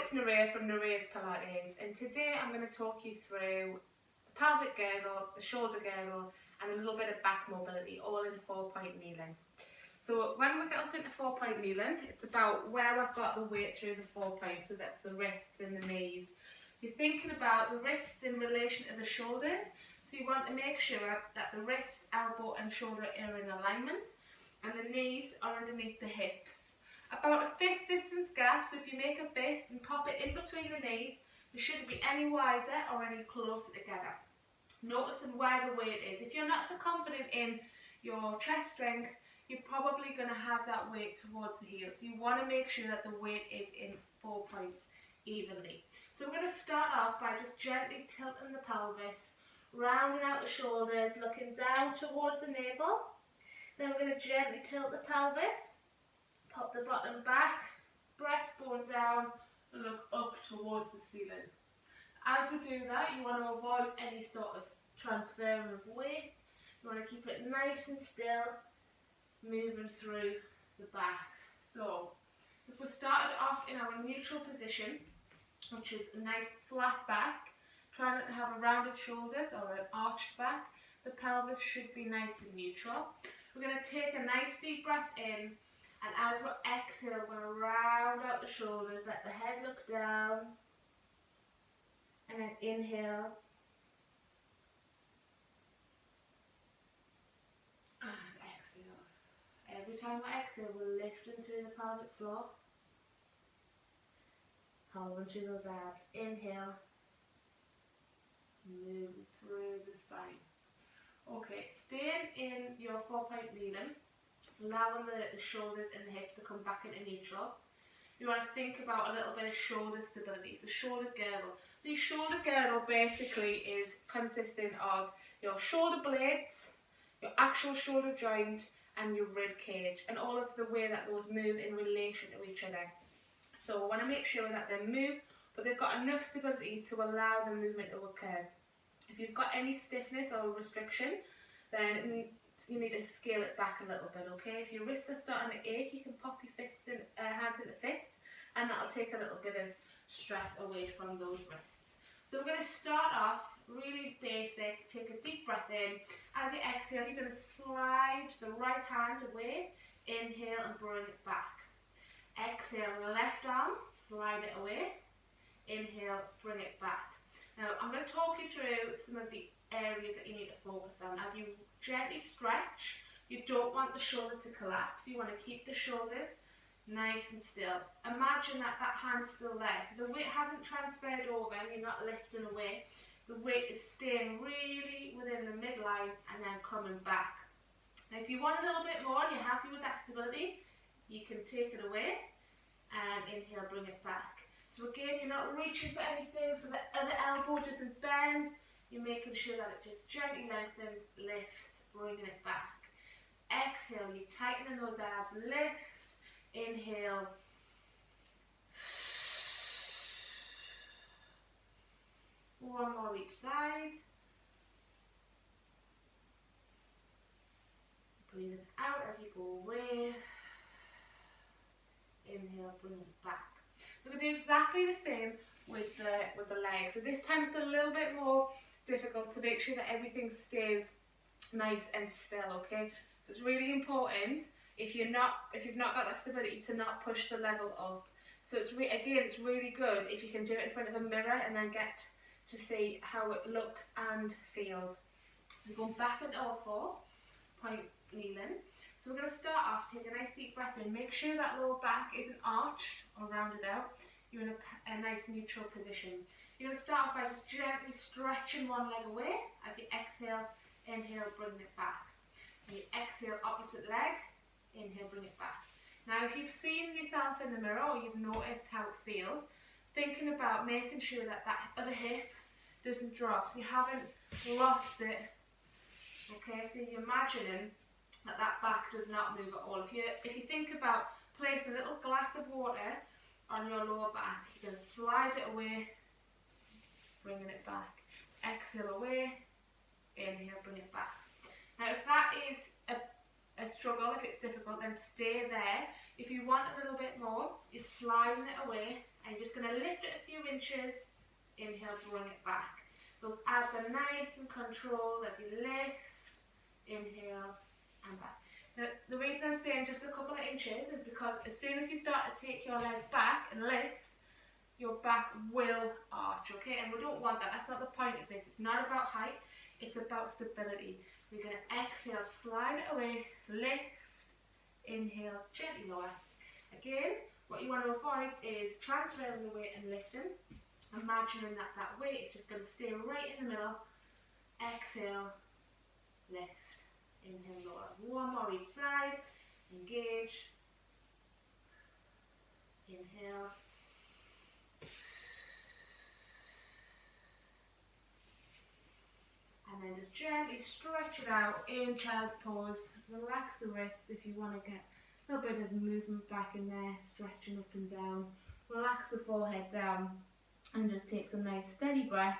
it's Nerea from Nerea's Pilates, and today I'm going to talk you through the pelvic girdle, the shoulder girdle and a little bit of back mobility, all in 4-point kneeling. So when we get up into 4-point kneeling, it's about where I've got the weight through the 4 points, so that's the wrists and the knees. You're thinking about the wrists in relation to the shoulders, so you want to make sure that the wrist, elbow and shoulder are in alignment and the knees are underneath the hips. About a fist distance gap, so if you make a fist and pop it in between the knees, it shouldn't be any wider or any closer together. Noticing where the weight is. If you're not so confident in your chest strength, you're probably going to have that weight towards the heels. So you want to make sure that the weight is in 4 points evenly. So we're going to start off by just gently tilting the pelvis, rounding out the shoulders, looking down towards the navel. Then we're going to gently tilt the pelvis. Pop the bottom back, breastbone down, and look up towards the ceiling. As we do that, you want to avoid any sort of transferring of weight. You want to keep it nice and still, moving through the back. So, if we started off in our neutral position, which is a nice flat back, try not to have a rounded shoulders or an arched back, the pelvis should be nice and neutral. We're going to take a nice deep breath in. And as we exhale, we're going to round out the shoulders, let the head look down, and then inhale, and exhale. Every time we exhale, we're lifting through the pelvic floor, holding through those abs. Inhale, move through the spine. Okay, staying in your 4-point kneeling, allowing the shoulders and the hips to come back into neutral. You want to think about a little bit of shoulder stability, so shoulder girdle. The shoulder girdle basically is consisting of your shoulder blades, your actual shoulder joint and your rib cage, and all of the way that those move in relation to each other. So we want to make sure that they move, but they've got enough stability to allow the movement to occur. If you've got any stiffness or restriction, then you need to scale it back a little bit, okay? If your wrists are starting to ache, you can pop your hands into fists, and that'll take a little bit of stress away from those wrists. So we're going to start off really basic. Take a deep breath in. As you exhale, you're going to slide the right hand away. Inhale and bring it back. Exhale, the left arm, slide it away. Inhale, bring it back. Now, I'm going to talk you through some of the areas that you need to focus on. As you gently stretch, you don't want the shoulder to collapse. You want to keep the shoulders nice and still. Imagine that that hand's still there. So the weight hasn't transferred over and you're not lifting away. The weight is staying really within the midline and then coming back. Now if you want a little bit more and you're happy with that stability, you can take it away and inhale, bring it back. So again, you're not reaching for anything so the other elbow doesn't bend. You're making sure that it just gently lengthens, lifts, bringing it back. Exhale, you're tightening those abs, lift, inhale. One more each side. Breathing out as you go away. Inhale, bring it back. We're going to do exactly the same with the legs. So this time it's a little bit more difficult to make sure that everything stays nice and still, okay? So it's really important if you've not got that stability to not push the level up. So it's it's really good if you can do it in front of a mirror and then get to see how it looks and feels. We're going back into all 4-point kneeling. So we're going to start off, take a nice deep breath in, make sure that lower back isn't arched or rounded out. You're in a nice neutral position. You're going to start off by just gently stretching one leg away. As you exhale, inhale, bring it back. And you exhale, opposite leg, inhale, bring it back. Now if you've seen yourself in the mirror or you've noticed how it feels, thinking about making sure that that other hip doesn't drop, so you haven't lost it. Okay, so you're imagining that that back does not move at all. If you think about placing a little glass of water on your lower back, you can slide it away, bringing it back. Exhale away, inhale, bring it back. Now if that is a struggle, if it's difficult, then stay there. If you want a little bit more, you're sliding it away and you're just going to lift it a few inches. Inhale, bring it back. Those abs are nice and controlled as you lift, inhale and back. Now, the reason I'm saying just a couple of inches is because as soon as you start to take your leg back and lift, your back will arch, okay? And we don't want that. That's not the point of this. It's not about height. It's about stability. We're going to exhale, slide it away, lift, inhale, gently lower. Again, what you want to avoid is transferring the weight and lifting. Imagining that that weight is just going to stay right in the middle. Exhale, lift, inhale, lower. One more each side. Engage. Inhale. And then just gently stretch it out in child's pose. Relax the wrists if you want to get a little bit of movement back in there, stretching up and down. Relax the forehead down and just take some nice steady breaths.